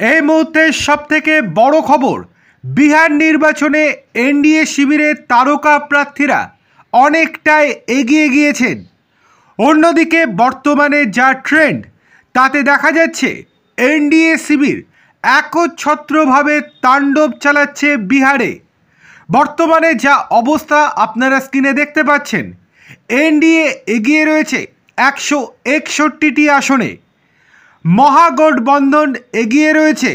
এই মুহূর্তে সবথেকে বড় খবর, বিহার নির্বাচনে এনডিএ শিবিরের তারকা প্রার্থীরা অনেকটাই এগিয়ে গিয়েছেন। অন্যদিকে বর্তমানে যা ট্রেন্ড তাতে দেখা যাচ্ছে এনডিএ শিবির একচ্ছত্রভাবে তাণ্ডব চালাচ্ছে বিহারে। বর্তমানে যা অবস্থা আপনারা স্ক্রিনে দেখতে পাচ্ছেন, এনডিএ এগিয়ে রয়েছে 161টি আসনে, মহাগঠবন্ধন এগিয়ে রয়েছে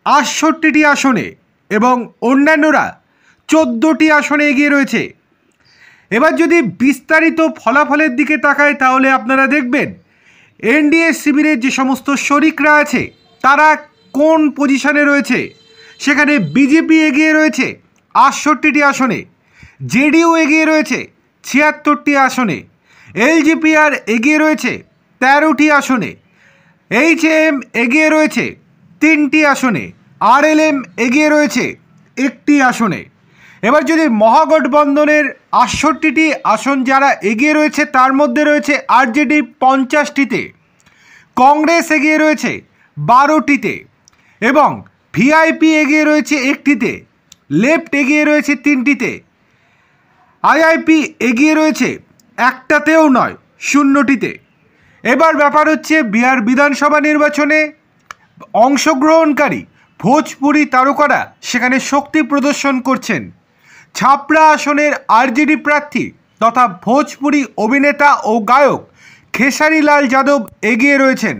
68টি আসনে এবং অন্যান্যরা 14টি আসনে এগিয়ে রয়েছে। এবার যদি বিস্তারিত ফলাফলের দিকে তাকায় তাহলে আপনারা দেখবেন এনডিএ শিবিরের যে সমস্ত শরিকরা আছে তারা কোন পজিশনে রয়েছে। সেখানে বিজেপি এগিয়ে রয়েছে 68টি আসনে, জেডিইউ এগিয়ে রয়েছে 76টি আসনে, এলজেপিআর এগিয়ে রয়েছে 13টি আসনে, এইচএম এগিয়ে রয়েছে 3টি আসনে, আরএলএম এগিয়ে রয়েছে 1টি আসনে। এবার যদি মহাগঠবন্ধনের 68টি আসন যারা এগিয়ে রয়েছে তার মধ্যে রয়েছে আরজেডি 50টিতে, কংগ্রেস এগিয়ে রয়েছে 12টিতে এবং ভিআইপি এগিয়ে রয়েছে 1টিতে, লেফট এগিয়ে রয়েছে 3টিতে, আইআইপি এগিয়ে রয়েছে 1টাতেও নয় 0টিতে। এবার ব্যাপার হচ্ছে বিহার বিধানসভা নির্বাচনে অংশগ্রহণকারী ভোজপুরি তারকারা সেখানে শক্তি প্রদর্শন করছেন। ছাপড়া আসনের আরজেডি প্রার্থী তথা ভোজপুরি অভিনেতা ও গায়ক খেসারি লাল যাদব এগিয়ে রয়েছেন।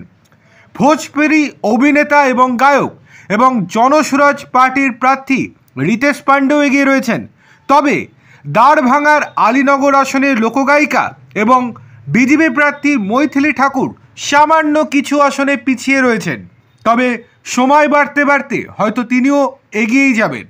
ভোজপুরি অভিনেতা এবং গায়ক এবং জনসুরাজ পার্টির প্রার্থী রিতেশ পাণ্ডেও এগিয়ে রয়েছেন। তবে দ্বারভাঙার আলীনগর আসনের লোকগায়িকা এবং বিজেপি প্রার্থী মৈথিলী ঠাকুর সামান্য কিছু আসনে পিছিয়ে রয়েছেন। তবে সময় বাড়তে বাড়তে হয়তো তিনিও এগিয়েই যাবেন।